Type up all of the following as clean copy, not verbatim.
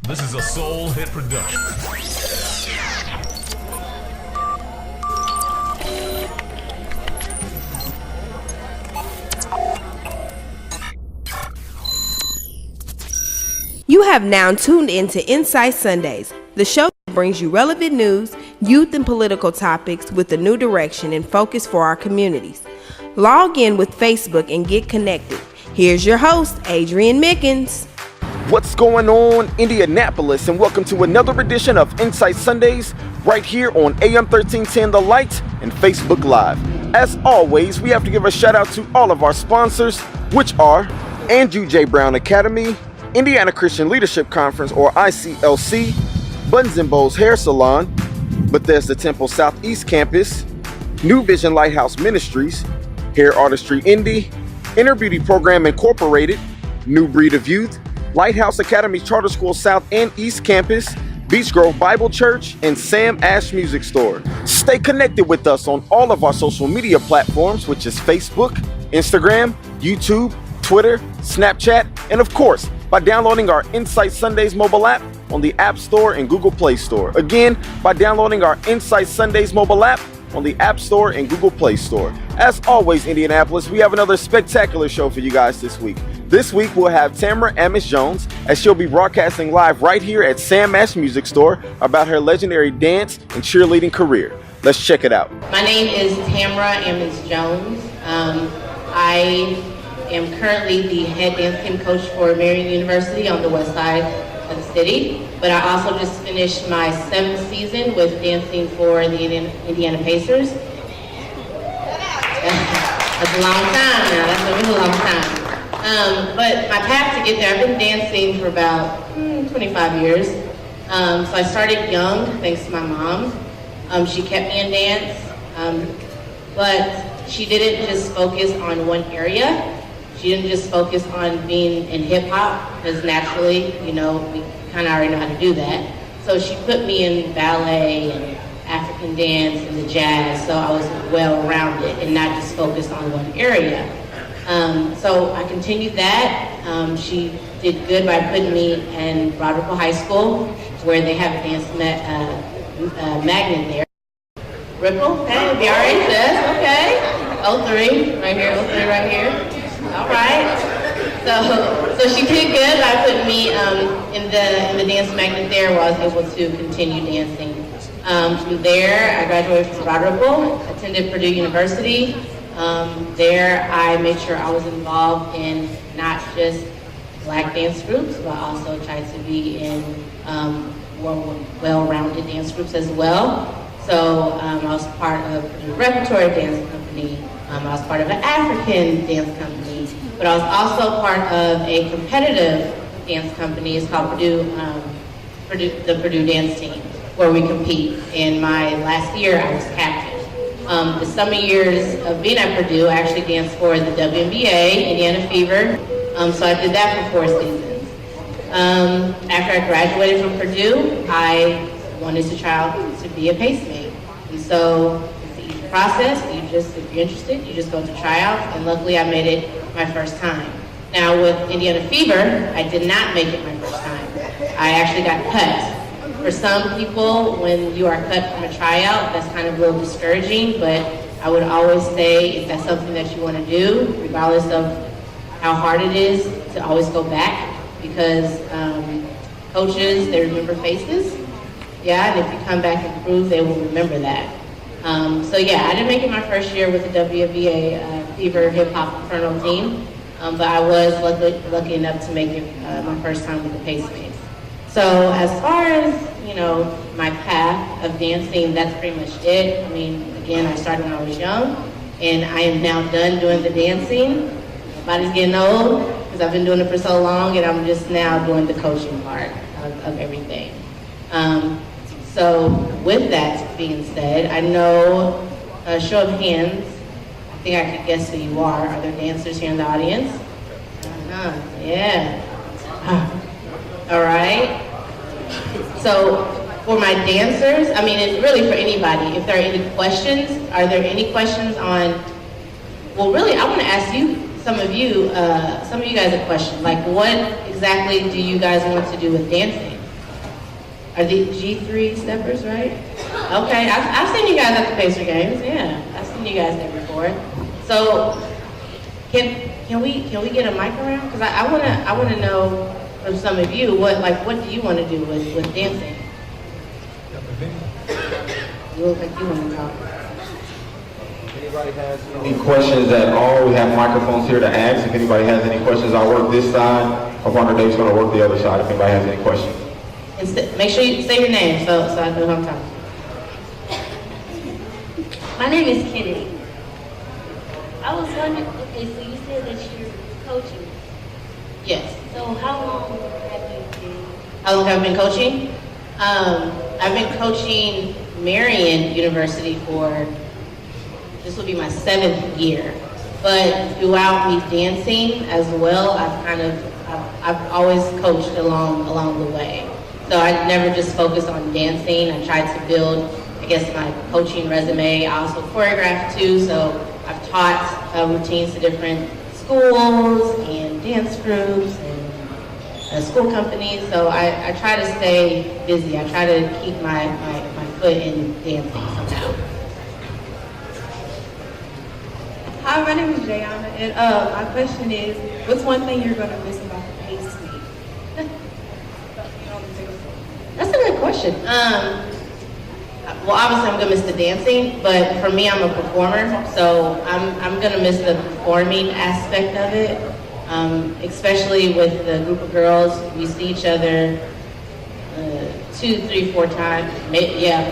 This is a Soul Hit production. You have now tuned into Insight Sundays, the show that brings you relevant news, youth and political topics with a new direction and focus for our communities. Log in with Facebook and get connected. Here's your host, Adrian Mickens. What's going on, Indianapolis, and welcome to another edition of Insight Sundays right here on AM 1310 The Light and Facebook Live. As always, we have to give a shout out to all of our sponsors, which are Andrew J. Brown Academy, Indiana Christian Leadership Conference, or ICLC, Buttons and Bows Hair Salon, Bethesda Temple Southeast Campus, New Vision Lighthouse Ministries, Hair Artistry Indie, Inner Beauty Program Incorporated, New Breed of Youth, Lighthouse Academy Charter School South and East Campus, Beach Grove Bible Church, and Sam Ash Music Store. Stay connected with us on all of our social media platforms, which is Facebook, Instagram, YouTube, Twitter, Snapchat, and of course, by downloading our Insight Sundays mobile app on the App Store and Google Play Store. Again, by downloading our Insight Sundays mobile app on the App Store and Google Play Store. As always, Indianapolis, we have another spectacular show for you guys this week. This week, we'll have Tamara Ammons-Jones, as she'll be broadcasting live right here at Sam Ash Music Store about her legendary dance and cheerleading career. Let's check it out. My name is Tamara Ammons-Jones. I am currently the head dance team coach for Marion University on the west side of the city, but I also just finished my 7th season with dancing for the Indiana Pacers. That's a long time now, that's a really long time. But my path to get there, I've been dancing for about 25 years. So I started young, thanks to my mom. She kept me in dance, but she didn't just focus on one area. She didn't just focus on being in hip-hop, because naturally, we kind of already know how to do that. So she put me in ballet and African dance and the jazz, so I was well-rounded and not just focused on one area. So I continued that. She did good by putting me in Roderick High School, where they have a dance magnet there. Ripple, okay, BRHS, okay. 03, right here, 03 right here. All right. So she did good by putting me in the dance magnet there, where I was able to continue dancing. From there, I graduated from Roderick, attended Purdue University. There, I made sure I was involved in not just Black dance groups, but also tried to be in well-rounded dance groups as well. So I was part of the repertory dance company. I was part of an African dance company, but I was also part of a competitive dance company. It's called the Purdue Dance Team, where we compete. In my last year, I was captain. The summer years of being at Purdue, I actually danced for the WNBA, Indiana Fever. So I did that for 4 seasons. After I graduated from Purdue, I wanted to try out to be a Pacemate. And so it's an easy process. If you're interested, you just go to tryouts, and luckily I made it my first time. Now with Indiana Fever, I did not make it my first time. I actually got cut. For some people, when you are cut from a tryout, that's kind of a little discouraging, but I would always say if that's something that you want to do, regardless of how hard it is, to always go back, because coaches, they remember faces. Yeah, and if you come back and improve, they will remember that. So yeah, I didn't make it my first year with the WNBA Fever Hip Hop Inferno team, but I was lucky enough to make it my first time with the Pacemates. So as far as, my path of dancing, that's pretty much it. I mean, again, I started when I was young, and I am now done doing the dancing. My body's getting old, because I've been doing it for so long, and I'm just now doing the coaching part of everything. So with that being said, I know, show of hands, I think I could guess who you are. Are there dancers here in the audience? Yeah. All right. So for my dancers, I mean, it's really for anybody. If there are any questions, are there any questions on, well, really, I want to ask you, some of you guys a question. Like, what exactly do you guys want to do with dancing? Are the G3 steppers, right? Okay, I've seen you guys at the Pacer games. Yeah, I've seen you guys there before. So, can we get a mic around? Because I wanna know from some of you what do you want to do with dancing? You look like you want to talk. Anybody has any questions at all? We have microphones here to ask. If anybody has any questions, I'll work this side. Our partner Dave's going to work the other side if anybody has any questions. Make sure you say your name so I know who I'm talking to. My name is Kennedy. I was wondering, okay, so you said that you're coaching. Yes. So how long have you been? How long have I been coaching? I've been coaching Marian University for, this will be my 7th year. But throughout me dancing as well, I've always coached along the way. So I never just focused on dancing. I tried to build, I guess, my coaching resume. I also choreographed too, so I've taught routines to different schools and dance groups and school companies. So I try to stay busy. I try to keep my foot in dancing somehow. Hi, my name is Jayana, and my question is, what's one thing you're going to miss about the Pacemate? That's a good question. Well, obviously I'm gonna miss the dancing, but for me, I'm a performer, so I'm gonna miss the performing aspect of it, especially with the group of girls. We see each other 2, 3, 4 times,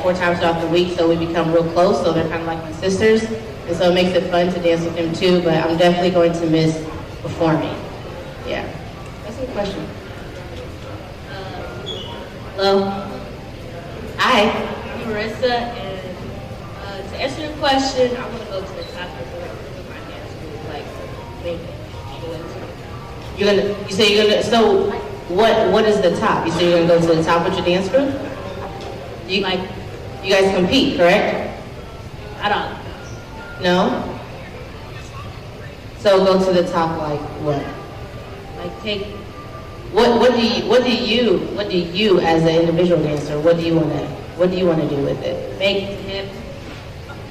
4 times throughout the week, so we become real close, so they're kind of like my sisters, and so it makes it fun to dance with them too, but I'm definitely going to miss performing. Yeah, that's a good question. Hello? Hi. I'm Marissa, and to answer your question, I want to go to the top of my dance group, like make it. You say you're gonna, so what is the top? You say you're gonna go to the top with your dance group? You guys compete, correct? I don't. No? So go to the top like what? Like take, What do you as an individual dancer, what do you wanna do with it? make it to heaven,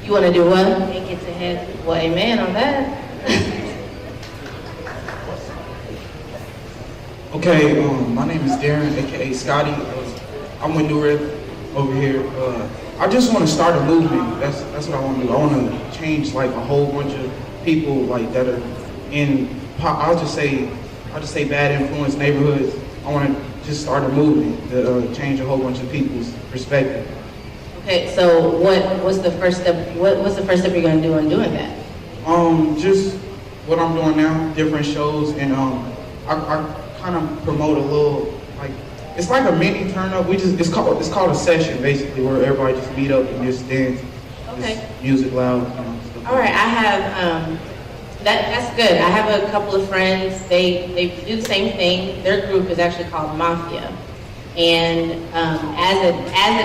You wanna do what? make it to heaven. Well, amen on that. Okay, my name is Darren, aka Scotty. I'm with New Rip over here. I just want to start a movement. That's what I want to do. I want to change like a whole bunch of people like that are in. I'll just say bad influence neighborhoods. I want to just start a movement to change a whole bunch of people's perspective. Okay, so what's the first step? What's the first step you're gonna do in doing that? Just what I'm doing now, different shows, and I kind of promote a little like it's like a mini turn up. It's called a session basically where everybody just meet up and just dance. Okay. Just music loud. Stuff. All right, I have that's good. I have a couple of friends. They do the same thing. Their group is actually called Mafia. And as a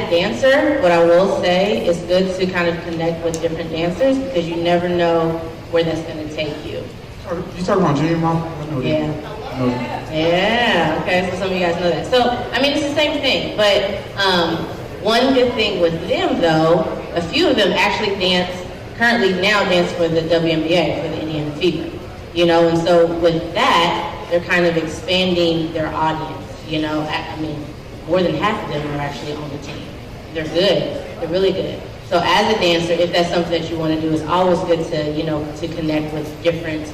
dancer, what I will say is good to kind of connect with different dancers because you never know where that's going to take you. You talking about Junior Mafia? I know Yeah. that. I know that. Yeah, okay, so some of you guys know that. So, I mean, it's the same thing, but one good thing with them, though, a few of them actually currently dance for the WNBA, for the Indiana Fever, you know, and so with that, they're kind of expanding their audience, you know. I mean, more than half of them are actually on the team. They're good, they're really good. So as a dancer, if that's something that you want to do, it's always good to, you know, to connect with different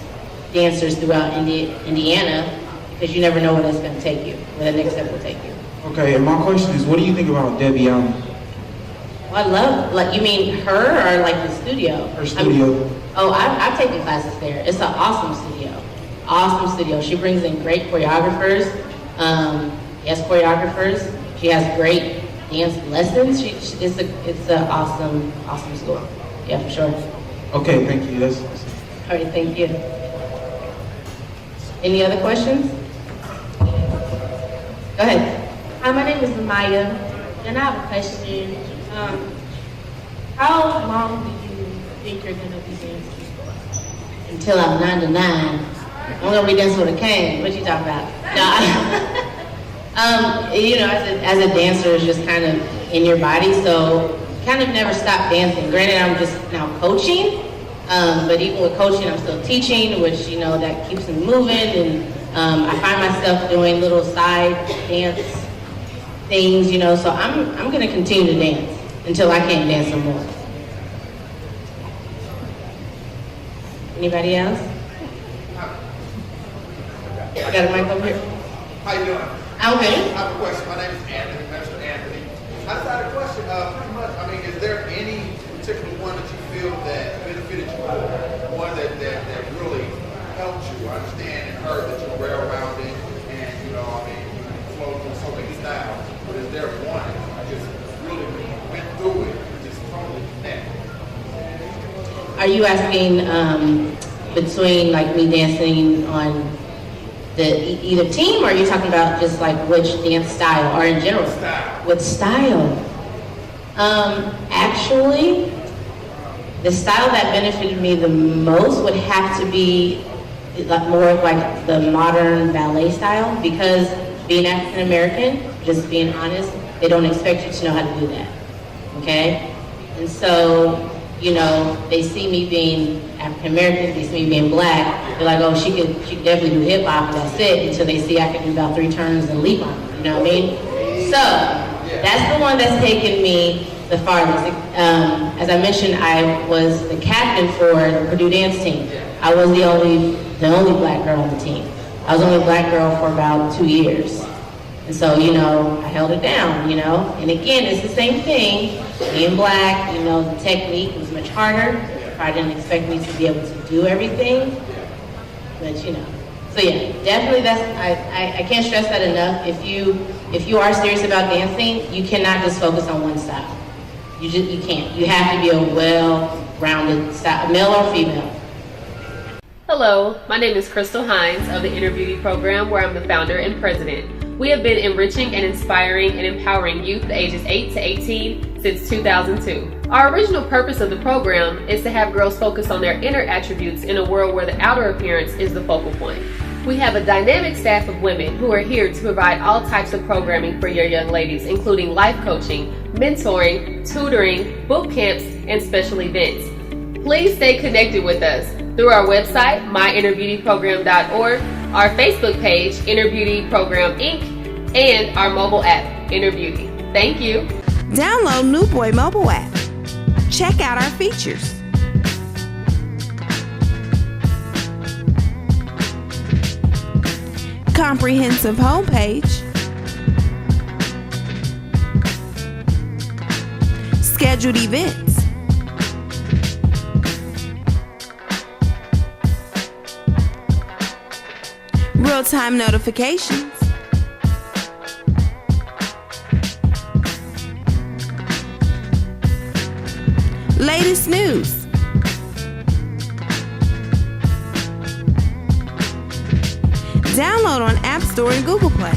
dancers throughout Indiana, because you never know where that's going to take you, where the next step will take you. Okay, and my question is, what do you think about Debbie Allen? Well, I love, like, you mean her or like the studio? Her studio. I've taken classes there. It's an awesome studio. Awesome studio. She brings in great choreographers. Yes, choreographers. She has great dance lessons. It's an awesome school. Yeah, for sure. Okay, thank you. That's All right, thank you. Any other questions? Go ahead. Hi, my name is Maya, and I have a question. How long do you think you're gonna be dancing for? Until I'm 99. I'm gonna be dancing with a cane. What you talking about? No. As a dancer, it's just kind of in your body, so kind of never stop dancing. Granted, I'm just now coaching, but even with coaching, I'm still teaching, which, that keeps me moving, and I find myself doing little side dance things, so I'm going to continue to dance until I can't dance no more. Anybody else? I got a mic over here. How you doing? Okay. I have a question. My name is Anthony, Mr. Anthony. I just had a question. Pretty much, is there any particular one that you feel that benefited you more? One that really helped you? I understand and heard that you're well-rounded and, you flow through so many styles. But is there one that just really, when you went through it, just totally connected? Are you asking between like me dancing on the either team, or are you talking about just like which dance style, or in general? What style? Actually, the style that benefited me the most would have to be more like the modern ballet style, because being African American, just being honest, they don't expect you to know how to do that, okay? And so, they see me being African American, they see me being black, they're like, oh, she could definitely do hip hop, and that's it, until they see I can do about 3 turns and leap on it, you know what I mean? So, that's the one that's taken me the farthest. As I mentioned, I was the captain for the Purdue dance team. I was the only black girl on the team. I was the only black girl for about 2 years. And so, I held it down, And again, it's the same thing. Being black, the technique was much harder. I didn't expect me to be able to do everything. But, So yeah, definitely I can't stress that enough. If you are serious about dancing, you cannot just focus on one style. You can't. You have to be a well-rounded style, male or female. Hello, my name is Crystal Hines of the Inner Beauty program, where I'm the founder and president. We have been enriching and inspiring and empowering youth ages 8 to 18 since 2002. Our original purpose of the program is to have girls focus on their inner attributes in a world where the outer appearance is the focal point. We have a dynamic staff of women who are here to provide all types of programming for your young ladies, including life coaching, mentoring, tutoring, boot camps, and special events. Please stay connected with us through our website, myinnerbeautyprogram.org, our Facebook page, Inner Beauty Program Inc., and our mobile app, Inner Beauty. Thank you. Download New Boy mobile app. Check out our features. Comprehensive homepage. Scheduled events. Real-time notifications. Latest news. Download on App Store and Google Play.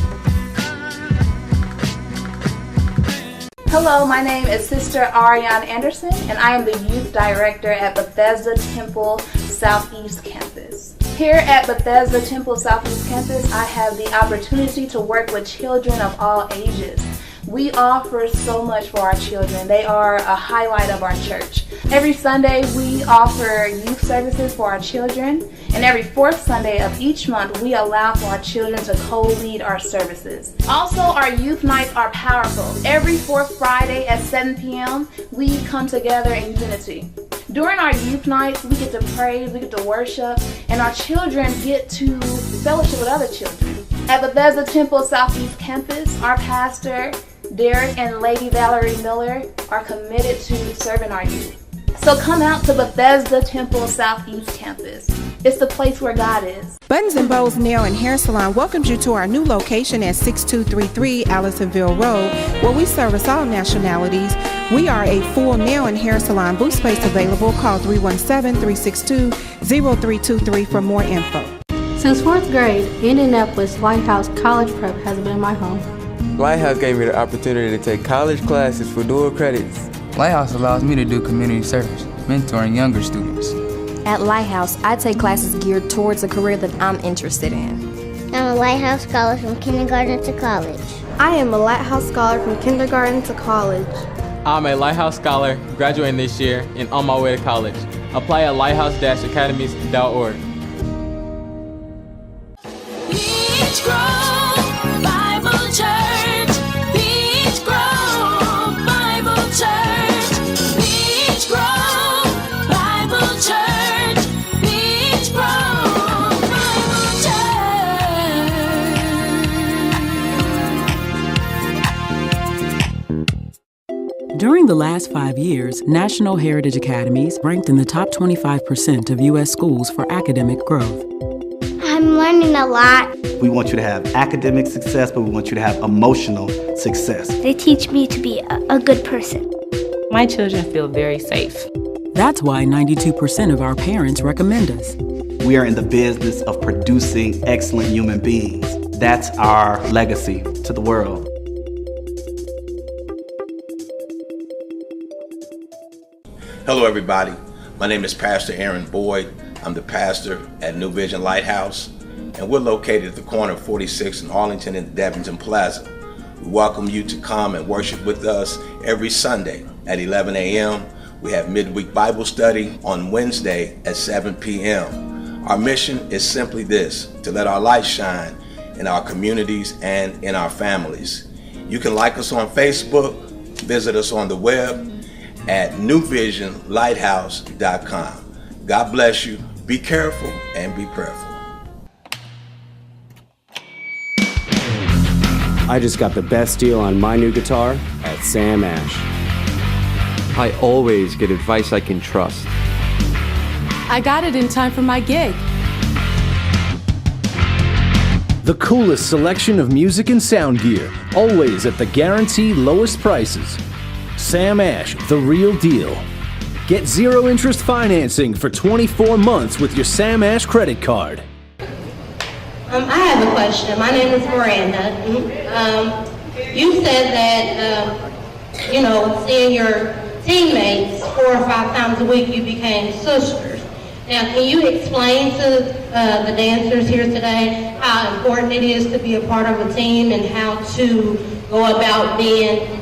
Hello, my name is Sister Ariane Anderson, and I am the Youth Director at Bethesda Temple Southeast Campus. Here at Bethesda Temple Southeast Campus, I have the opportunity to work with children of all ages. We offer so much for our children. They are a highlight of our church. Every Sunday, we offer youth services for our children, and every fourth Sunday of each month, we allow for our children to co-lead our services. Also, our youth nights are powerful. Every fourth Friday at 7 p.m., we come together in unity. During our youth nights, we get to praise, we get to worship, and our children get to fellowship with other children. At Bethesda Temple Southeast Campus, our pastor, Derek and Lady Valerie Miller, are committed to serving our youth. So come out to Bethesda Temple Southeast Campus. It's the place where God is. Buttons and Bows Nail and Hair Salon welcomes you to our new location at 6233 Allisonville Road, where we service all nationalities. We are a full nail and hair salon. Booth space available. Call 317-362-0323 for more info. Since 4th grade, Indianapolis Lighthouse College Prep has been my home. Lighthouse gave me the opportunity to take college classes for dual credits. Lighthouse allows me to do community service, mentoring younger students. At Lighthouse, I take classes geared towards a career that I'm interested in. I'm a Lighthouse Scholar from kindergarten to college. I am a Lighthouse Scholar from kindergarten to college. I'm a Lighthouse Scholar graduating this year and on my way to college. Apply at lighthouse-academies.org. Beach Grove Bible Church. Beach Grove Bible Church. Beach Grove Bible Church. Beach Grove Bible Church. During the last 5 years, National Heritage Academies ranked in the top 25% of U.S. schools for academic growth. I'm learning a lot. We want you to have academic success, but we want you to have emotional success. They teach me to be a good person. My children feel very safe. That's why 92% of our parents recommend us. We are in the business of producing excellent human beings. That's our legacy to the world. Hello everybody, my name is Pastor Aaron Boyd. I'm the pastor at New Vision Lighthouse, and we're located at the corner of 46th and Arlington and Devonton Plaza. We welcome you to come and worship with us every Sunday at 11 a.m. We have midweek Bible study on Wednesday at 7 p.m. Our mission is simply this, to let our light shine in our communities and in our families. You can like us on Facebook, visit us on the web at newvisionlighthouse.com. God bless you. Be careful and be prayerful. I just got the best deal on my new guitar at Sam Ash. I always get advice I can trust. I got it in time for my gig. The coolest selection of music and sound gear, always at the guaranteed lowest prices. Sam Ash, the real deal. Get zero interest financing for 24 months with your Sam Ash credit card. I have a question. My name is Miranda. You said that, seeing your teammates 4 or 5 times a week, you became sisters. Now, can you explain to the dancers here today how important it is to be a part of a team and how to go about being,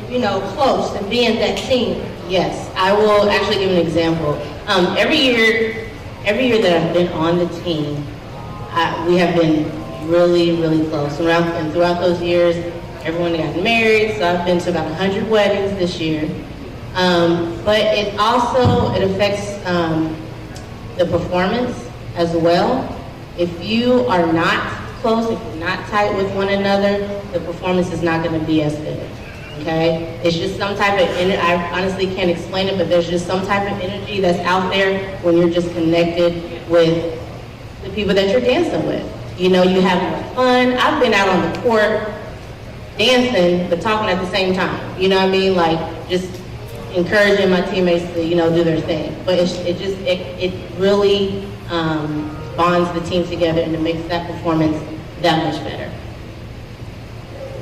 close and being that team? Yes, I will actually give an example. Every year that I've been on the team, we have been really, really close. And throughout those years, everyone got married, so I've been to about 100 weddings this year. But it affects the performance as well. If you are not close, if you're not tight with one another, the performance is not going to be as good. Okay? It's just some type of energy. I honestly can't explain it, but there's just some type of energy that's out there when you're just connected with the people that you're dancing with. You have more fun. I've been out on the court dancing, but talking at the same time. You know what I mean? Like, just encouraging my teammates to, do their thing. But it really bonds the team together, and it makes that performance that much better.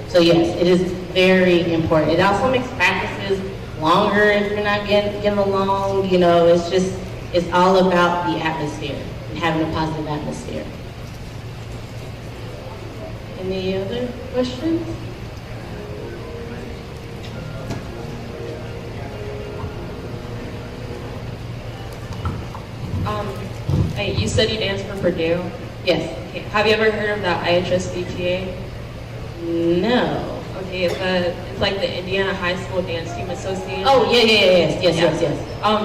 So yes, it is very important. It also makes practices longer if you're not getting along. It's all about the atmosphere and having a positive atmosphere. Any other questions? You said you danced for Purdue? Yes. Okay. Have you ever heard of the IHSDTA? No. Okay, it's like the Indiana High School Dance Team Association. Oh, yes.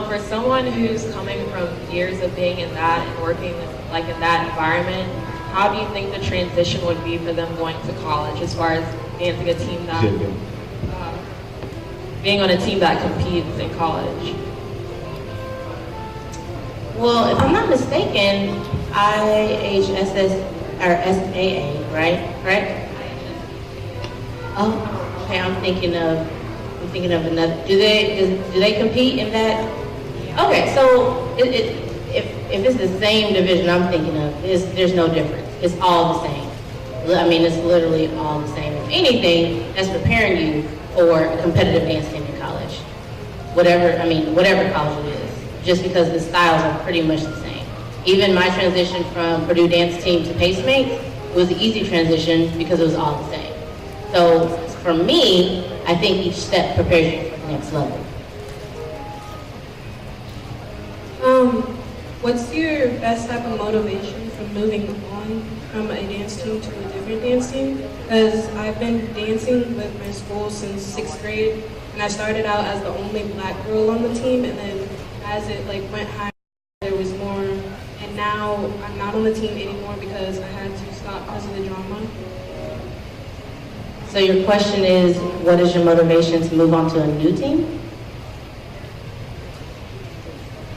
For someone who's coming from years of being in that and working like in that environment, how do you think the transition would be for them going to college as far as dancing a team that, being on a team that competes in college? Well, if I'm not mistaken, IHSS or SAA, right? Oh, okay. I'm thinking of another. Do they compete in that? Okay, so if it's the same division I'm thinking of, there's no difference. It's all the same. I mean, it's literally all the same. If anything, that's preparing you for a competitive dance team in college. Whatever college it is, just because the styles are pretty much the same. Even my transition from Purdue dance team to Pacemate, It was an easy transition because it was all the same. So for me, I think each step prepares you for the next level. What's your best type of motivation for moving on from a dance team to a different dance team? Because I've been dancing with my school since 6th grade, and I started out as the only black girl on the team, and then as it went higher, there was more, and now I'm not on the team anymore because I had to stop because of the drama. So your question is, what is your motivation to move on to a new team?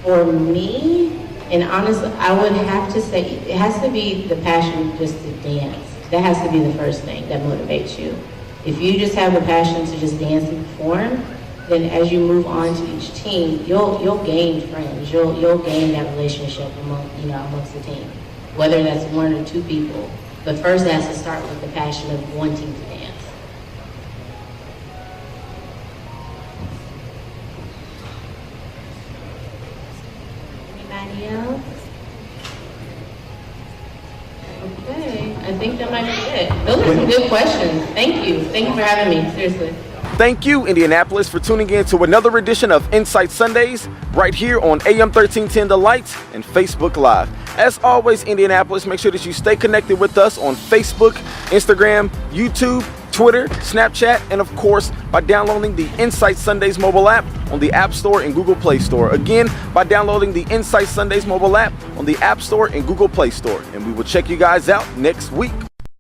For me, and honestly, I would have to say it has to be the passion just to dance. That has to be the first thing that motivates you. If you just have the passion to just dance and perform, then as you move on to each team, you'll gain friends. You'll gain that relationship amongst the team, whether that's 1 or 2 people. But first, it has to start with the passion of wanting to dance. Anybody else? Okay, I think that might be it. Those are some good questions. Thank you. Thank you for having me, seriously. Thank you, Indianapolis, for tuning in to another edition of Insight Sundays right here on AM 1310 The Lights and Facebook Live. As always, Indianapolis, make sure that you stay connected with us on Facebook, Instagram, YouTube, Twitter, Snapchat, and of course, by downloading the Insight Sundays mobile app on the App Store and Google Play Store. Again, by downloading the Insight Sundays mobile app on the App Store and Google Play Store. And we will check you guys out next week.